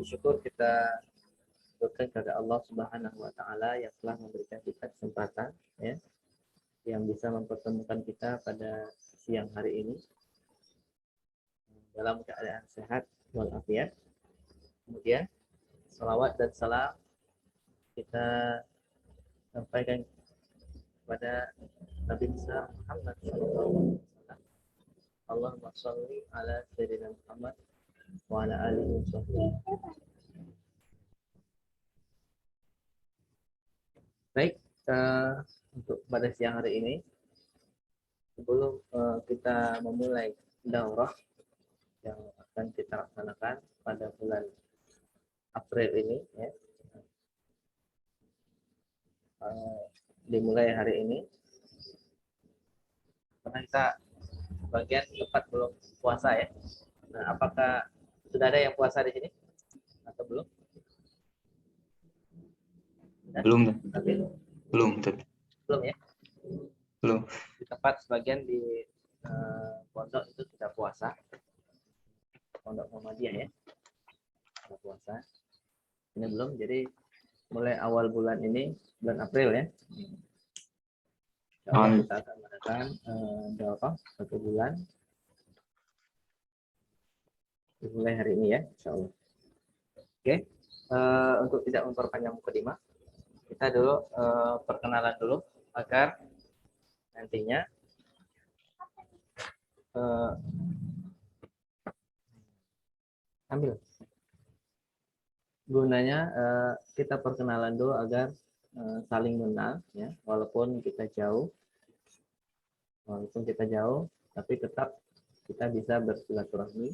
Syukur kita berkat kepada Allah Subhanahu wa taala yang telah memberikan kita kesempatan ya yang bisa mempertemukan kita pada siang hari ini dalam keadaan sehat walafiat. Kemudian salawat dan salam kita sampaikan kepada Nabi Muhammad SAW. Allahumma sholli ala sayyidina Muhammad wa ala alihi wasallam. Baik, untuk pada siang hari ini sebelum kita memulai daurah yang akan kita laksanakan pada bulan April ini ya, dimulai hari ini karena kita bagian tepat belum puasa ya. Nah, apakah sudah ada yang puasa di sini atau belum? Belum. Tapi Belum. Belum ya? Belum. Di tempat sebagian di pondok itu sudah puasa. Pondok Muhammadiyah ya. Sudah puasa. Ini belum, jadi mulai awal bulan ini, bulan April ya. Kita akan mengadakan daurah 1 bulan. Dimulai hari ini ya, insyaallah. Oke. Untuk tidak memperpanjang mukadimah, kita dulu perkenalan dulu agar nantinya ambil gunanya kita perkenalan dulu agar saling mengenal ya, walaupun kita jauh tapi tetap kita bisa bersilaturahmi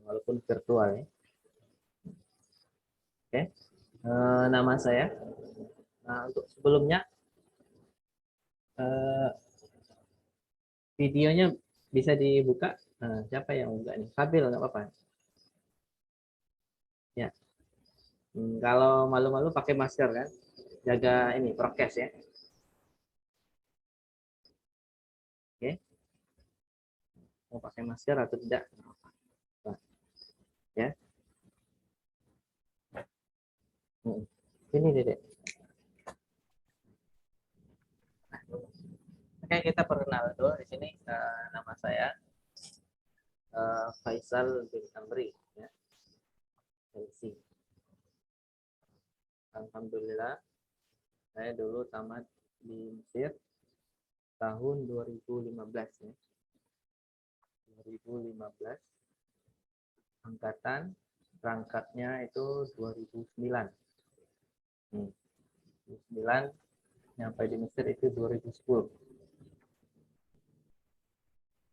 walaupun virtual ya. Oke. Nama saya. Nah, untuk sebelumnya videonya bisa dibuka. Nah, siapa yang enggak nih? Fadil nggak apa-apa. Ya. Kalau malu-malu pakai masker kan. Jaga ini prokes ya. Oke. Mau pakai masker atau tidak? Ya. Ini Dedek. Oke, kita perkenalan dulu di sini. Nama saya Faisal bin Amri ya. LC. Alhamdulillah saya dulu tamat di Mesir tahun 2015 ya. 2015 angkatan berangkatnya itu 2009. 2009 nyampe di Mesir itu 2010.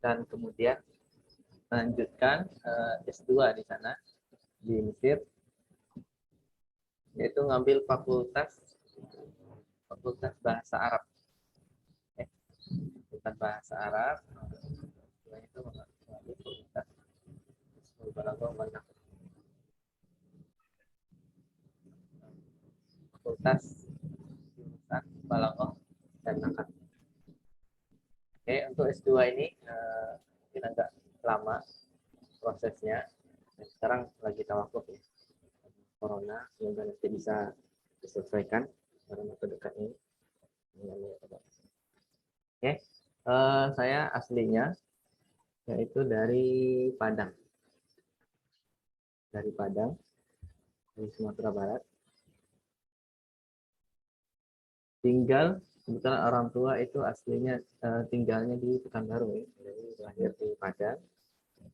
Dan kemudian melanjutkan S2 di sana di Mesir, yaitu ngambil fakultas bahasa Arab. Fakultas bahasa Arab. Itu mengambil fakultas jurusan Balaghah dan Nakat. Oke, untuk S2 ini mungkin agak lama prosesnya. Dan sekarang lagi tawakuf ya. Corona, semoga nanti bisa diselesaikan dalam waktu dekat ini. Oke, saya aslinya yaitu dari Padang. Dari Sumatera Barat. Tinggal, kebetulan orang tua itu aslinya tinggalnya di Pekanbaru ya. Jadi lahir di Padang,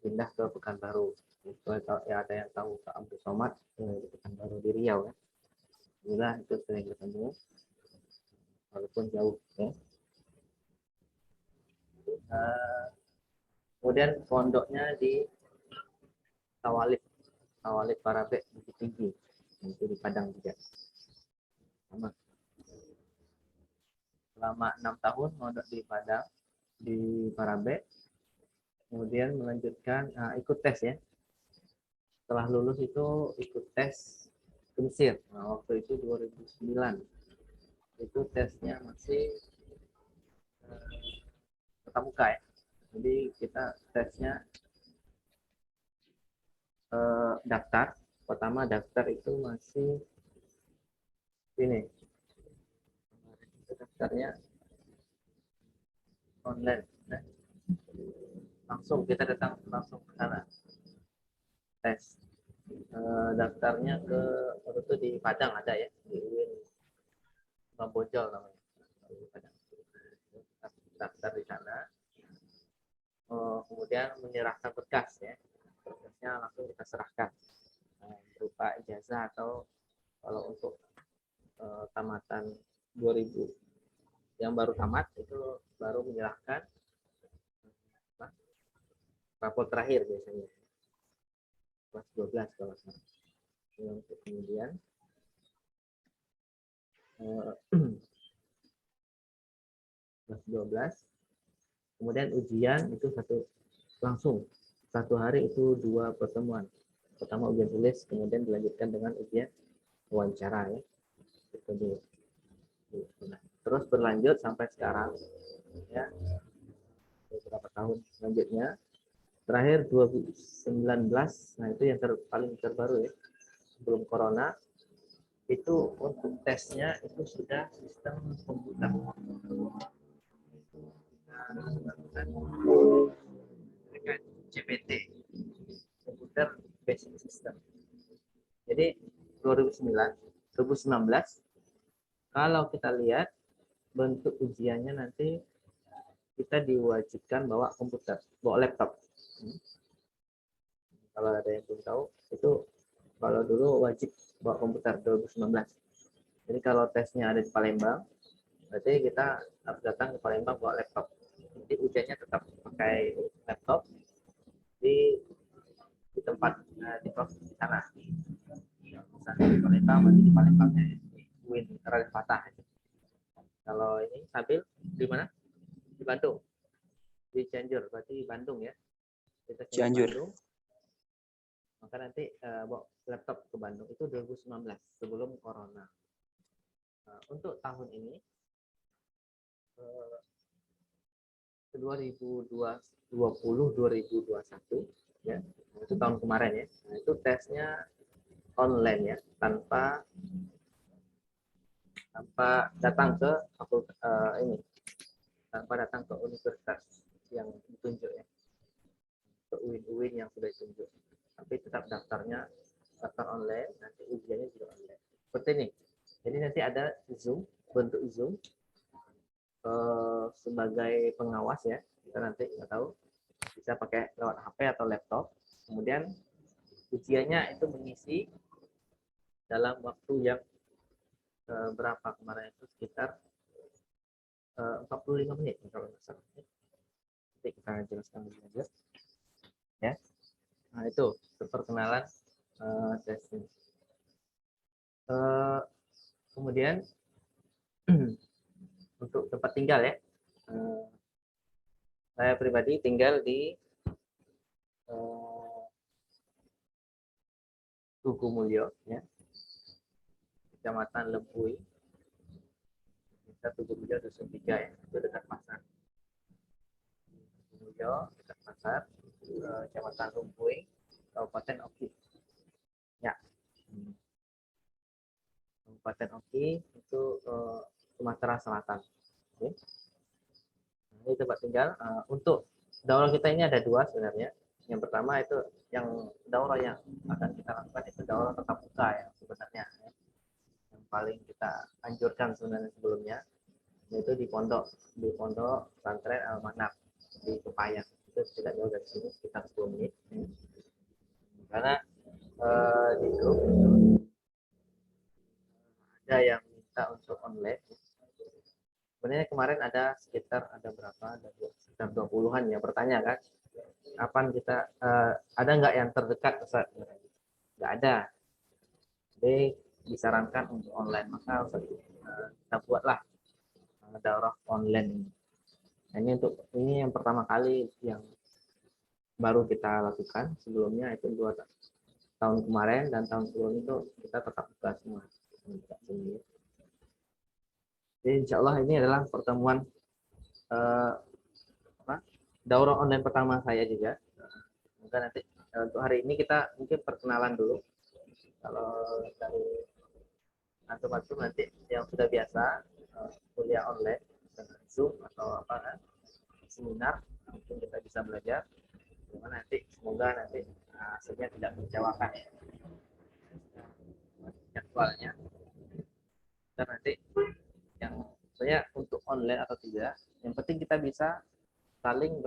pindah ke Pekanbaru. Itu ya, ada yang tahu Pak Abdul Somad di Pekanbaru di Riau ya. Alhamdulillah itu sering ketemu walaupun jauh ya. Kemudian pondoknya di Tawalib Parabek Bukit Tinggi, itu di Padang juga. Sama. Selama 6 tahun mondok di Padang di Parabek, kemudian melanjutkan ikut tes ya. Setelah lulus itu ikut tes ke Mesir. Nah, waktu itu 2009. Itu tesnya masih tatap muka ya. Jadi kita tesnya daftar pertama daftar itu masih ini. Daftarnya online. Nah, langsung kita datang langsung ke sana. Tes. Daftarnya ke waktu itu di Padang ada ya, di UIN Bojol namanya. Daftar di sana. Kemudian menyerahkan berkas ya. Berkasnya langsung kita serahkan. Berupa ijazah atau kalau untuk tamatan 2000 yang baru tamat itu baru menyerahkan rapor terakhir biasanya kelas 12 kalau salah. Untuk kemudian kelas 12 kemudian ujian itu langsung satu hari itu 2 pertemuan. Pertama ujian tulis, kemudian dilanjutkan dengan ujian wawancara ya. Itu dulu. Terus berlanjut sampai sekarang ya, beberapa tahun selanjutnya. Terakhir 2019, nah itu yang paling terbaru ya, sebelum corona, itu untuk tesnya itu sudah sistem komputer. CPT, Computer Basic System. Jadi 2019, kalau kita lihat bentuk ujiannya nanti kita diwajibkan bawa komputer, bawa laptop. Kalau ada yang belum tahu, itu kalau dulu wajib bawa komputer 2019. Jadi kalau tesnya ada di Palembang, berarti kita harus datang ke Palembang bawa laptop. Jadi ujiannya tetap pakai laptop di tempat di sana. Di Palembang, berarti di Palembangnya di UIN Raden Patah. Kalau ini Sabil di mana? Di Bandung. Di Cianjur, berarti di Bandung ya. Kita Cianjur. Bandung. Maka nanti bawa laptop ke Bandung itu 2019 sebelum corona. Untuk tahun ini 2020-2021 ya, itu tahun kemarin ya. Nah, itu tesnya online ya, tanpa datang ke tanpa datang ke universitas yang ditunjuk ya, ke UIN yang sudah ditunjuk. Tapi tetap daftar online, nanti ujiannya juga online. Seperti ini. Jadi nanti ada Zoom, bentuk Zoom sebagai pengawas ya. Kita nanti nggak tahu bisa pakai lewat HP atau laptop. Kemudian ujiannya itu mengisi dalam waktu yang berapa kemarin itu sekitar 45 menit kalau nggak salah. Nanti kita jelaskan lebih lanjut. Ya. Nah itu perkenalan testing. Kemudian untuk tempat tinggal ya, saya pribadi tinggal di Tugu Mulyo ya, Kecamatan Lepui, Desa Tugu Mulyo Dusun 3 ya, itu dekat pasar. Tugu Mulyo dekat pasar, Kecamatan Lepui, Kabupaten Oki. Ya. Kabupaten Oki itu Sumatera Selatan. Oke. Nah, ini tempat tinggal. Untuk daurah kita ini ada 2 sebenarnya. Yang pertama itu yang daurah yang akan kita lakukan itu daurah tetap muka ya sebenarnya. Yang paling kita anjurkan sebenarnya sebelumnya yaitu di pondok pesantren Al-Manaf di Kepayang. Itu tidak jauh dari sini, sekitar 10 menit. Karena di grup itu ada yang minta untuk online. Sebenarnya kemarin ada sekitar sekitar 20-an yang bertanya kan, kapan kita ada nggak yang terdekat Ustaz? Nggak ada. Jadi disarankan untuk online, maka kita buatlah daurah online ini. Nah, ini yang pertama kali yang baru kita lakukan. Sebelumnya itu 2 tahun kemarin dan tahun sebelumnya itu kita tetap buka semua. Jadi insya Allah ini adalah pertemuan daurah online pertama saya juga. Maka nanti untuk hari ini kita mungkin perkenalan dulu. Kalau dari antum nanti yang sudah biasa kuliah online dengan Zoom atau apa kan, seminar, mungkin kita bisa belajar. Cuma nanti semoga nanti hasilnya tidak mengecewakan ya. Jadwalnya dan nanti yang sebenarnya untuk online atau tidak, yang penting kita bisa saling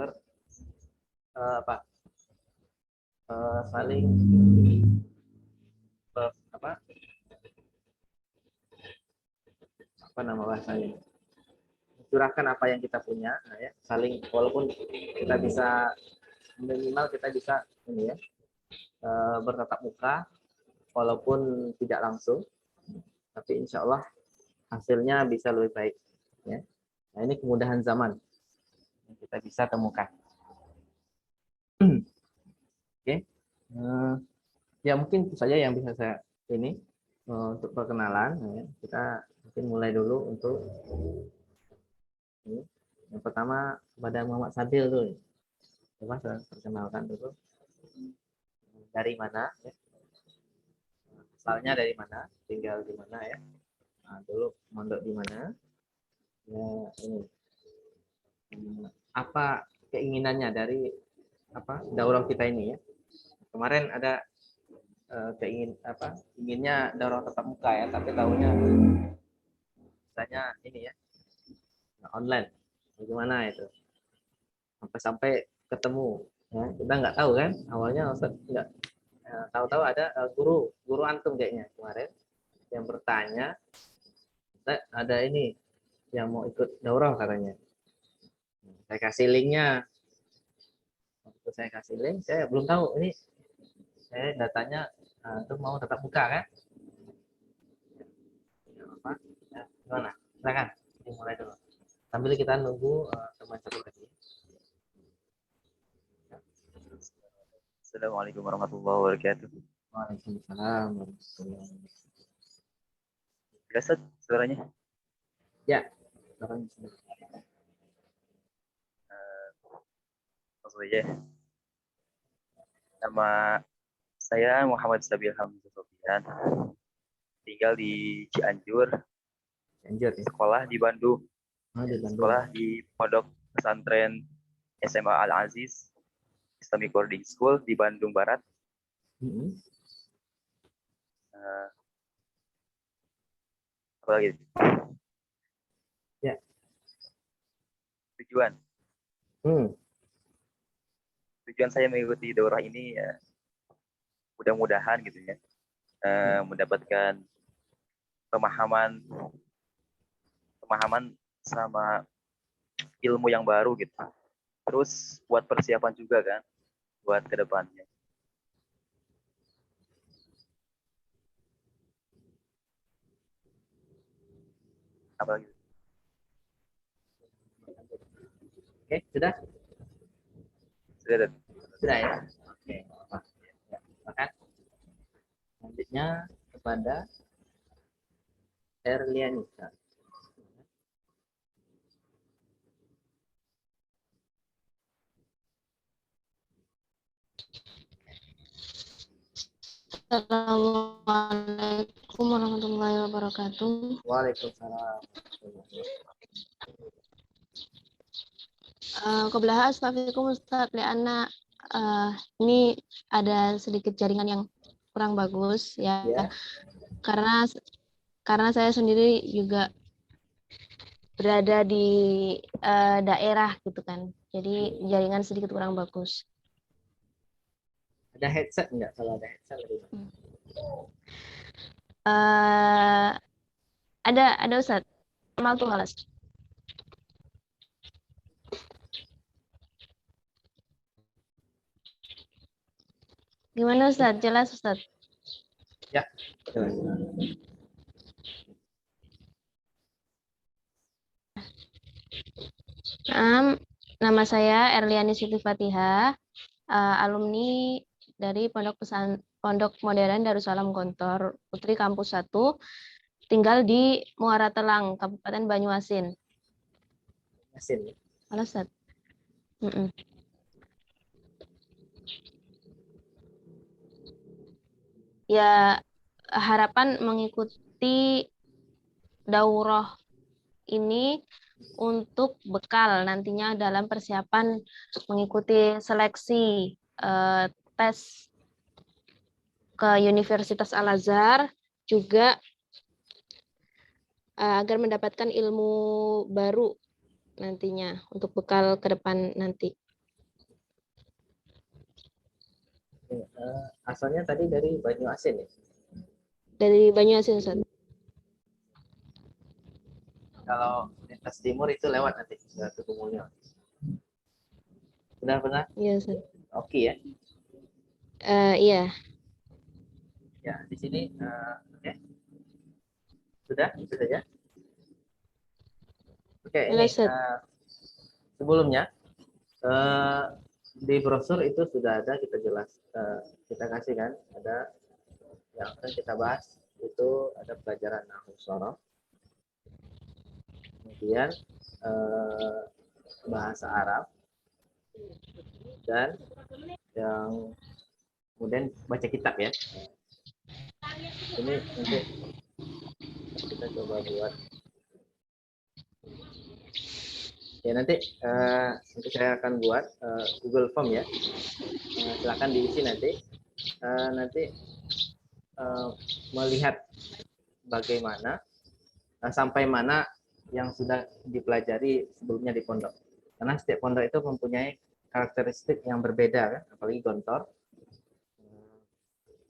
apa saling apa nama bahasanya, curahkan apa yang kita punya, nah ya, saling, walaupun kita bisa minimal kita bisa ini ya, bertatap muka walaupun tidak langsung, tapi insya Allah hasilnya bisa lebih baik ya. Nah ini kemudahan zaman yang kita bisa temukan. Oke, ya mungkin itu saja yang bisa saya ini untuk perkenalan ya. Kita mungkin mulai dulu untuk ini. Yang pertama kepada Muhammad Sabil dulu, coba saya perkenalkan dulu dari mana ya, asalnya dari mana, tinggal di mana ya, nah, dulu mondok di mana ya, ini apa keinginannya dari apa daurah kita ini ya. Kemarin ada inginnya daurah tatap muka ya, tapi tahunya misalnya ini ya online, bagaimana itu sampai ketemu ya, kita nggak tahu kan awalnya, Ustaz nggak tahu-tahu ada guru antum kayaknya kemarin yang bertanya, ada ini yang mau ikut daurah katanya, saya kasih linknya. Waktu saya kasih link, saya belum tahu ini, saya datanya itu mau tetap buka kan. Apa ya, gimana, silakan dimulai dulu sambil kita nunggu teman satu lagi. Assalamualaikum warahmatullahi wabarakatuh. Waalaikumsalam warahmatullahi wabarakatuh. Jelas suaranya? Ya, langsung aja. Nama saya Muhammad Sabil Hamzah Sofian. Tinggal di Cianjur. Cianjur ya. Sekolah di Bandung. Di Bandung. Sekolah di Pondok Pesantren SMA Al Aziz Islamic Boarding School di Bandung Barat. Apa lagi? Ya. Tujuan. Tujuan saya mengikuti daurah ini ya, mudah-mudahan gitu ya, mendapatkan pemahaman sama ilmu yang baru gitu. Terus buat persiapan juga kan, buat kedepannya. Apa lagi? Oke, sudah? Sudah ya. Oke, ya, silakan. Selanjutnya kepada Erlianisa. Assalamualaikum warahmatullahi wabarakatuh. Waalaikumsalam. Kebelah astaghfirukum Ustaz Liana, ini ada sedikit jaringan yang kurang bagus ya. Karena saya sendiri juga berada di daerah gitu kan. Jadi jaringan sedikit kurang bagus. Ada headset enggak? Kalau ada headset lebih ada Ustaz. Amal tuh malas. Gimana Ustaz? Jelas Ustaz? Ya, jelas. Nama saya Erliani Siti Fatihah, alumni dari Pondok Modern Darussalam Gontor, Putri Kampus 1, tinggal di Muara Telang, Kabupaten Banyuasin. Asin. Halo Ustaz. Ya, harapan mengikuti daurah ini untuk bekal nantinya dalam persiapan mengikuti seleksi tes ke Universitas Al-Azhar, juga agar mendapatkan ilmu baru nantinya untuk bekal ke depan nanti. Asalnya tadi dari Banyuasin ya? Dari Banyuasin, Ustaz. Kalau lintas timur itu lewat nanti ke Tukumulyo. Benar-benar Iya, Ustaz. oke ya? Iya. Ya, di sini oke. Sudah ya? Oke, ini Ustaz. sebelumnya di brosur itu sudah ada kita kita kasih kan, ada yang akan kita bahas itu ada pelajaran nahwu shorof, kemudian bahasa Arab, dan yang kemudian baca kitab ya. Ini nanti kita coba buat ya, nanti saya akan buat Google Form ya. Silakan diisi nanti. Nanti melihat bagaimana sampai mana yang sudah dipelajari sebelumnya di pondok. Karena setiap pondok itu mempunyai karakteristik yang berbeda kan, apalagi Gontor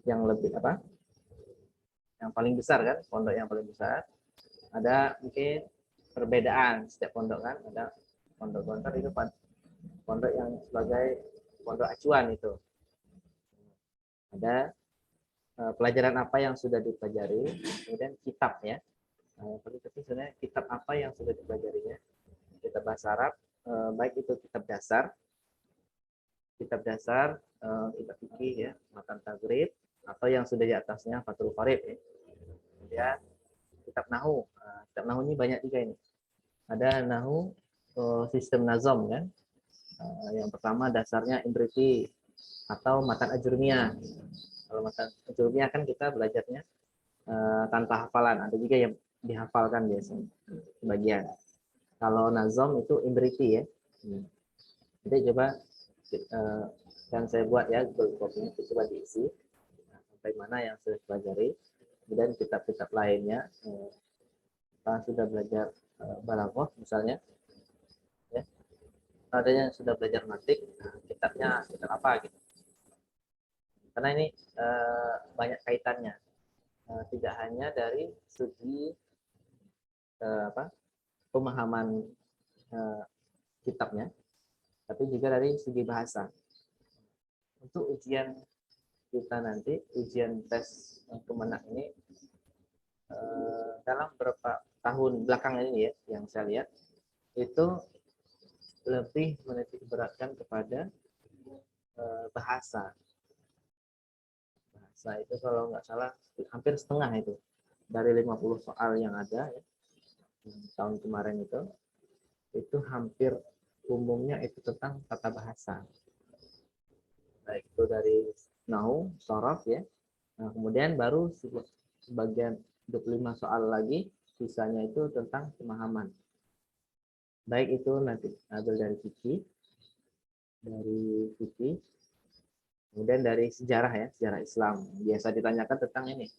yang lebih yang paling besar kan, pondok yang paling besar. Ada mungkin perbedaan setiap pondok kan, ada pondok Gontor itu pondok yang sebagai pondok acuan itu. Ada pelajaran apa yang sudah dipelajari, kemudian kitab ya. Tapi sebenarnya kitab apa yang sudah dipelajarinya. Kitab bahasa Arab, baik itu kitab dasar, kitab fikih ya, matan tagrib, atau yang sudah di atasnya Fathul Qorib ya. Kemudian kitab nahwu. Kitab nahwu ini banyak juga ini. Ada nahwu sistem nazom kan. Yang pertama dasarnya Imriti atau matan ajurmiyah. Kalau matan ajurmiyah kan kita belajarnya tanpa hafalan. Ada juga yang dihafalkan biasanya sebagian. Kalau nazom itu Imriti ya. Jadi coba yang saya buat ya, Google Form itu coba diisi sampai mana yang sudah dipelajari. Kemudian kitab-kitab lainnya, sudah belajar balaghah misalnya, ya. Ada yang sudah belajar mantik, kitabnya kitab apa gitu. Karena ini banyak kaitannya, tidak hanya dari segi pemahaman kitabnya, tapi juga dari segi bahasa. Untuk ujian kita nanti, ujian tes kemenak ini dalam beberapa tahun belakangan ini ya, yang saya lihat itu lebih menitik beratkan kepada bahasa. Bahasa itu kalau nggak salah hampir setengah itu dari 50 soal yang ada ya, tahun kemarin itu hampir umumnya itu tentang tata bahasa. Baik itu dari nahwu, shorof ya. Nah, kemudian baru sebagian 25 soal lagi, sisanya itu tentang pemahaman. Baik itu nanti ambil dari fikih, kemudian dari sejarah ya, sejarah Islam. Biasa ditanyakan tentang ini,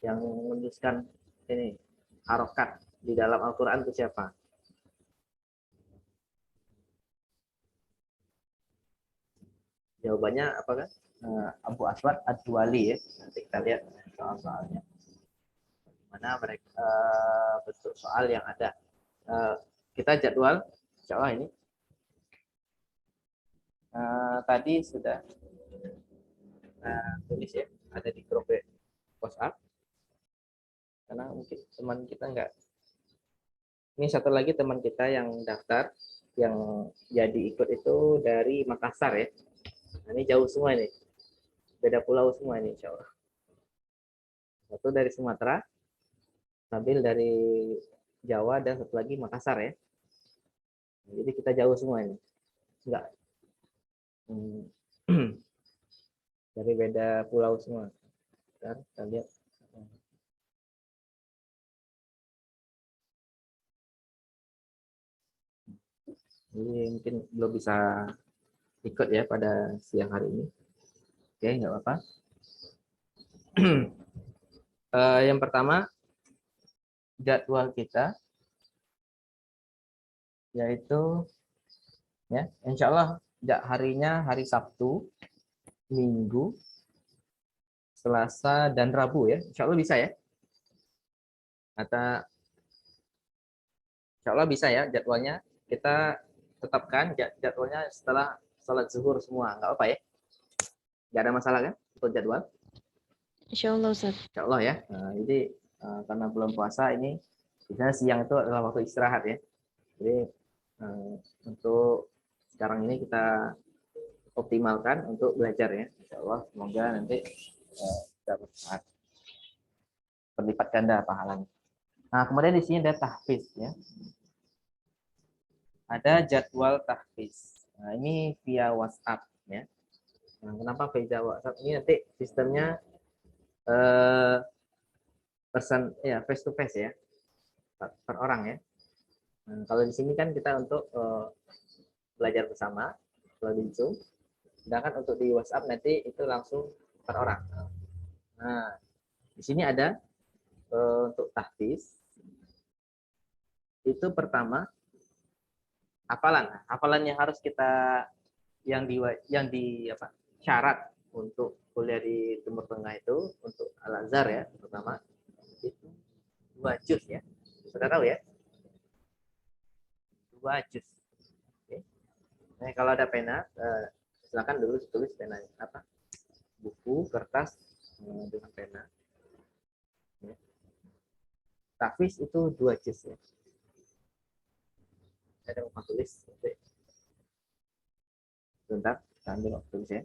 yang menuliskan ini harokat di dalam Al-Quran itu siapa? Jawabannya apa kan? Abu Aswad Ad-Duali ya. Nanti kita lihat soal-soalnya. Mana mereka bentuk soal yang ada. Kita jadwal, insya Allah ini. Tadi sudah tulis ya, ada di grup WhatsApp. Karena mungkin teman kita enggak. Ini satu lagi teman kita yang daftar, yang jadi ikut itu dari Makassar ya. Nah, ini jauh semua ini. Beda pulau semua ini insya Allah. Satu dari Sumatera, Sabil dari Jawa, dan satu lagi Makassar ya. Jadi kita jauh semua ini. Enggak. Dari beda pulau semua. Kita lihat Jadi mungkin belum bisa ikut ya pada siang hari ini. Oke, nggak apa-apa. Yang pertama, jadwal kita yaitu ya, insya Allah harinya hari Sabtu, Minggu, Selasa, dan Rabu ya. Insya Allah bisa ya. Kata insya Allah bisa ya jadwalnya. Kita tetapkan jadwalnya setelah sholat zuhur semua. Nggak apa ya. Nggak ada masalah kan untuk jadwal. Insya Allah, Ustaz. Insya Allah ya. Nah, jadi karena belum puasa ini, biasanya siang itu adalah waktu istirahat ya. Jadi untuk sekarang ini kita optimalkan untuk belajar ya. Insya Allah semoga nanti dapat berlipat ganda pahalanya. Nah, kemudian di sini ada tahfiz ya. Ada jadwal tahfiz. Nah, ini via WhatsApp ya. Nah, kenapa via WhatsApp? Ini nanti sistemnya person ya, face to face ya. Per orang ya. Nah, kalau di sini kan kita untuk belajar bersama melalui Zoom. Sedangkan untuk di WhatsApp nanti itu langsung per orang. Nah, di sini ada untuk tahfiz. Itu pertama hafalan. Hafalan yang harus kita yang di apa? Syarat untuk kuliah di Timur Tengah itu untuk Al-Azhar ya, pertama itu 2 juz ya. Sudah tahu ya? 2 juz. Oke. Nah, kalau ada pena silakan dulu tulis pena apa? Buku, kertas dengan pena. Ya. Tahfiz itu 2 juz ya. Ada mau tulis. Sebentar, ambil waktu tulis ya.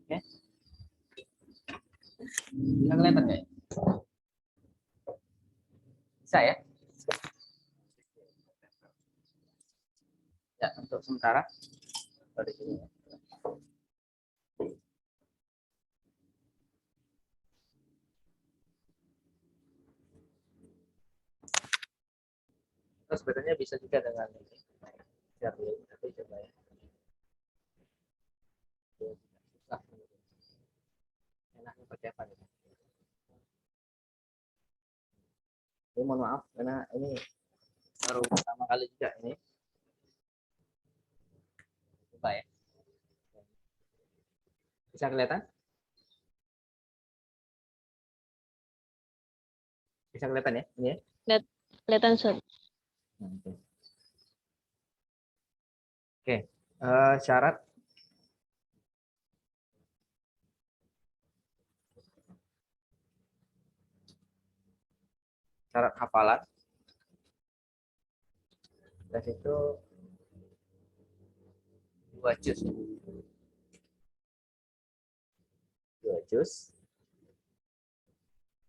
Oke. Bisa kelihatan nggak? Bisa ya? Ya, untuk sementara di sini ya. Terus sebenarnya bisa juga dengan ini. Tapi coba ya. Enaknya pakai apa nih? Ini mohon maaf karena ini baru pertama kali juga ini. Coba ya. Bisa kelihatan? Bisa kelihatan ya? Ini ya? Kelihatan, Ustaz. Oke. Syarat hafalan dan itu 2 juz. 2 juz.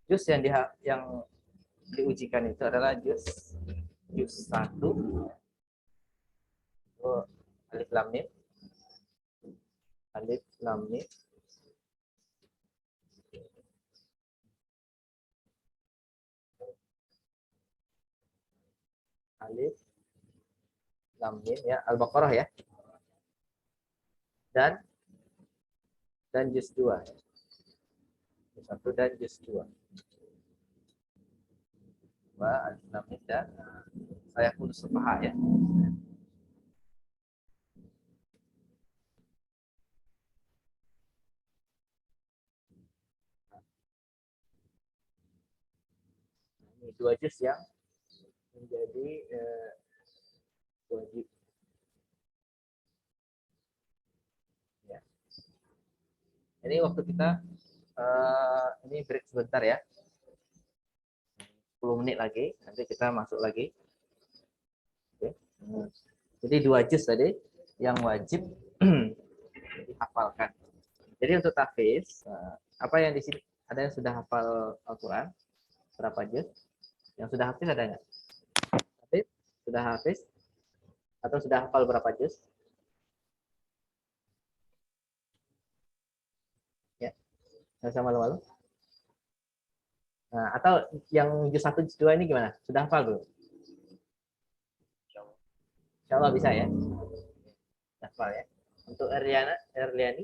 Juz yang diujikan itu adalah juz 1. Alif lam mim. Alif lam mim. Alif lam mim ya, Al-Baqarah ya. Dan juz 2. Juz 1 dan juz 2. 2 alif lam mim dan saya pun sufaha ya. Ini 2 juz yang menjadi wajib. Ya. Ini waktu kita ini break sebentar ya. 10 menit lagi, nanti kita masuk lagi. Oke. Jadi 2 juz tadi yang wajib dihafalkan. Jadi untuk tahfiz, apa yang di sini ada yang sudah hafal Al-Qur'an? Berapa juz? Yang sudah hafiz ada nggak? Hafiz? Sudah hafiz? Atau sudah hafal berapa juz? Ya, nggak usah malu-malu. Nah, atau yang juz 1, juz 2 ini gimana? Sudah hafal belum? Insya Allah bisa ya. Hafal ya. Untuk Erliani?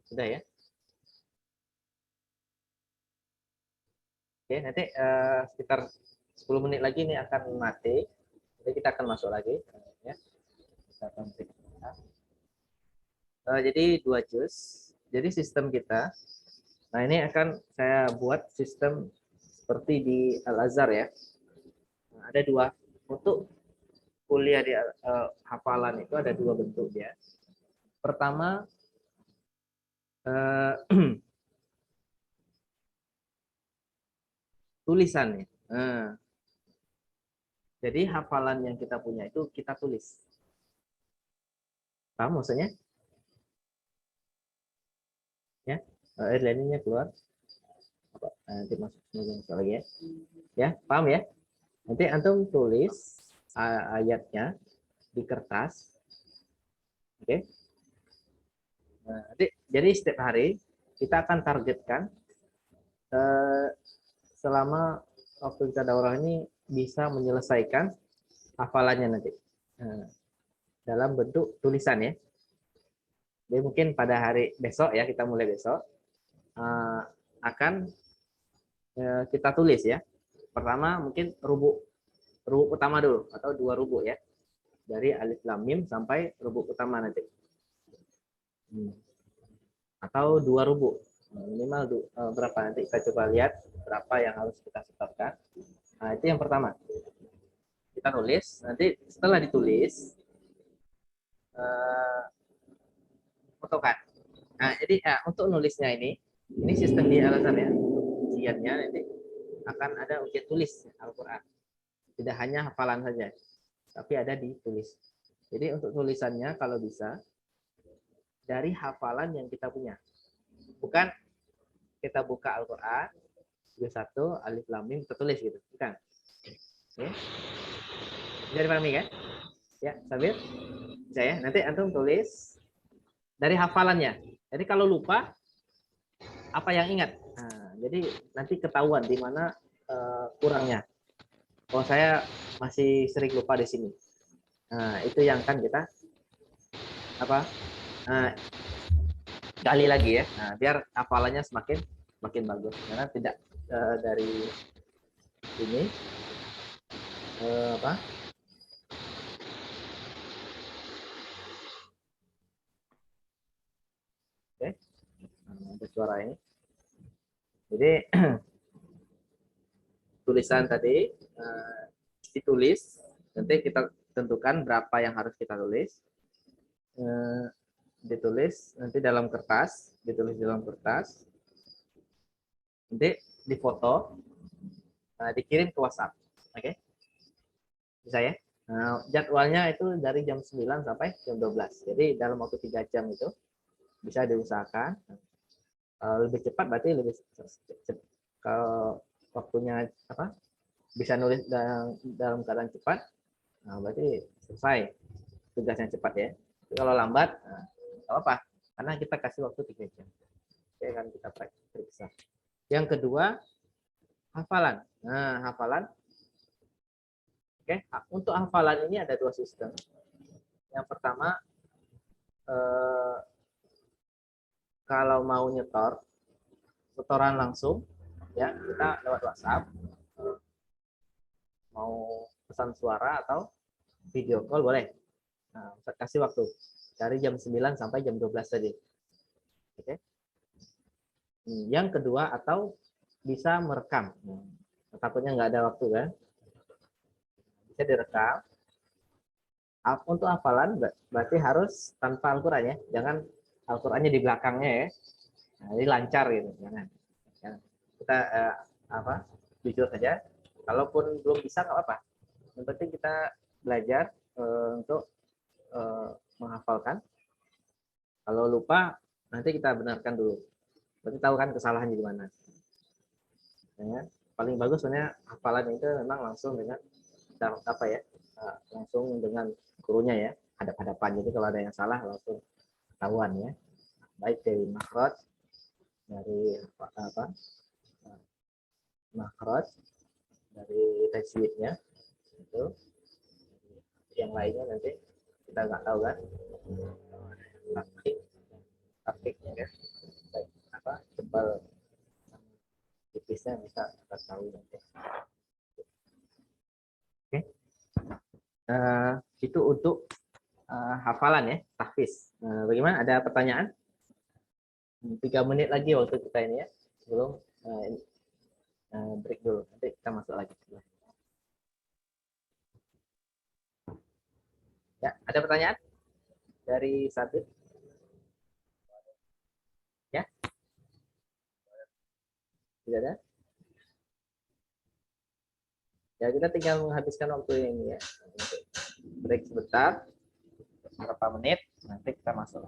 Sudah ya? Oke, nanti sekitar 10 menit lagi ini akan mati. Jadi kita akan masuk lagi. Ya. Kita akan jadi 2 juz. Jadi sistem kita, nah ini akan saya buat sistem seperti di Al-Azhar ya. Nah, ada 2. Untuk kuliah di hafalan itu ada 2 bentuk ya. Pertama, tulisannya. Jadi hafalan yang kita punya itu kita tulis. Paham maksudnya? Ya, airline-nya keluar. Nanti masuk lagi ya. Ya, paham ya? Nanti antum tulis ayatnya di kertas. Oke. Nah, jadi setiap hari kita akan targetkan selama waktu kita daurah ini bisa menyelesaikan hafalannya nanti dalam bentuk tulisan ya. Jadi mungkin pada hari besok ya, kita mulai besok akan kita tulis ya. Pertama mungkin rubuk utama dulu atau 2 rubuk ya, dari alif lam mim sampai rubuk utama nanti, atau 2 rubuk minimal berapa, nanti kita coba lihat berapa yang harus kita setorkan. Nah itu yang pertama, kita tulis. Nanti setelah ditulis fotokan. Nah jadi untuk nulisnya ini sistem di Al-Azhar ya, ujiannya nanti akan ada ujian tulis Al-Quran, tidak hanya hafalan saja tapi ada ditulis. Jadi untuk tulisannya kalau bisa dari hafalan yang kita punya, bukan kita buka Al-Quran juz 1 alif lam mim kita tulis gitu, bukan. Oke. Bisa dipahami kan? Ya, Sabir? Bisa ya? Nanti antum tulis dari hafalannya. Jadi kalau lupa, apa yang ingat? Nah, jadi nanti ketahuan di mana kurangnya. Oh, saya masih sering lupa di sini. Nah, itu yang kan kita gali lagi ya. Nah, biar hafalannya semakin bagus. Karena tidak dari ini Oke. Ada suara ini. Jadi tulisan tadi ditulis, nanti kita tentukan berapa yang harus kita tulis. Ditulis nanti dalam kertas, nanti difoto, dikirim ke WhatsApp. Oke. Bisa ya? Nah, jadwalnya itu dari jam 9 sampai jam 12. Jadi dalam waktu 3 jam itu bisa diusahakan. Lebih cepat berarti lebih kalau waktunya bisa nulis dalam keadaan cepat, nah berarti selesai tugasnya cepat ya. Tapi kalau lambat, nggak apa, karena kita kasih waktu 3 jam. Oke, kan kita periksa. Yang kedua, hafalan. Nah, hafalan. Oke, untuk hafalan ini ada 2 sistem. Yang pertama, kalau mau setoran langsung, ya kita lewat WhatsApp mau pesan suara atau video call boleh. Nah, kasih waktu dari jam 9 sampai jam 12 tadi. Oke. Yang kedua atau bisa merekam. Takutnya nggak ada waktu kan? Bisa direkam. Untuk hafalan berarti harus tanpa Al-Quran ya. Jangan Al-Qurannya di belakangnya ya. Nah, jadi lancar gitu. Jangan. Kita jujur saja. Kalaupun belum bisa nggak apa-apa. Yang penting kita belajar untuk menghafalkan. Kalau lupa nanti kita benarkan dulu. Berarti tahu kan kesalahannya di mana. Ya, paling bagus sebenarnya hafalan itu memang langsung dengan langsung dengan gurunya ya, hadap-hadapan. Jadi kalau ada yang salah langsung ketahuan ya. Baik dari makhraj, dari makhraj, dari tajwidnya itu. Yang lainnya nanti kita nggak tahu kan. Taktiknya kan. Baik, tebal tipisnya bisa kita tahu nanti. Oke. Itu untuk hafalan ya, tahfiz. Bagaimana? Ada pertanyaan? 3 menit lagi waktu kita ini ya, sebelum break dulu. Nanti kita masuk lagi. Ya, ada pertanyaan dari Sabit? Ya? Tidak ada? Ya, kita tinggal menghabiskan waktu ini ya. Break sebentar. Berapa menit, nanti kita masuk.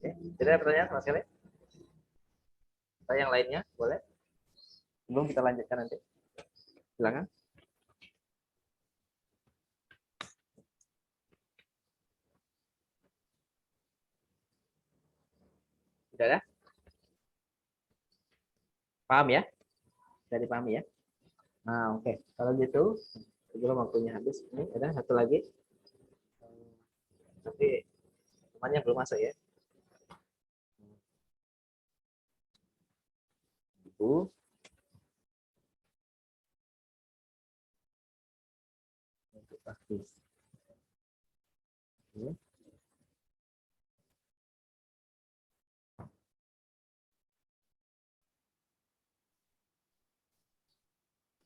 Oke, tidak ada pertanyaan sama sekali? Atau yang lainnya, boleh? Sebelum kita lanjutkan nanti. Silakan. Tidak ada? Paham ya? Jadi paham ya? Nah, oke. Kalau gitu, sebelum waktunya habis, ini ada satu lagi. Tapi temannya belum masuk ya. Ibu. Untuk tahfiz.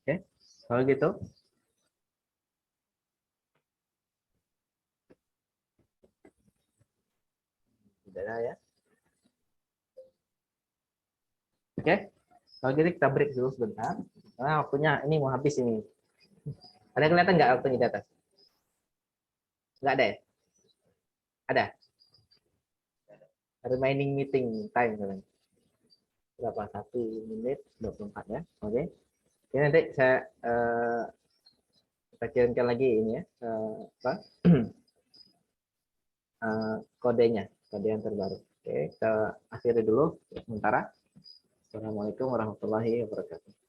Oke, kalau gitu. Tidak ada ya. Oke, kalau gitu kita break dulu sebentar. Karena waktunya ini mau habis ini. Ada kelihatan nggak waktunya di atas? Nggak ada ya? Ada? Remaining meeting time kalian. Berapa? 1 menit 24 ya. Oke. Ini nanti saya kita kirimkan lagi ini ya. Kodenya, kode yang terbaru. Oke, kita akhiri dulu sementara. Assalamualaikum warahmatullahi wabarakatuh.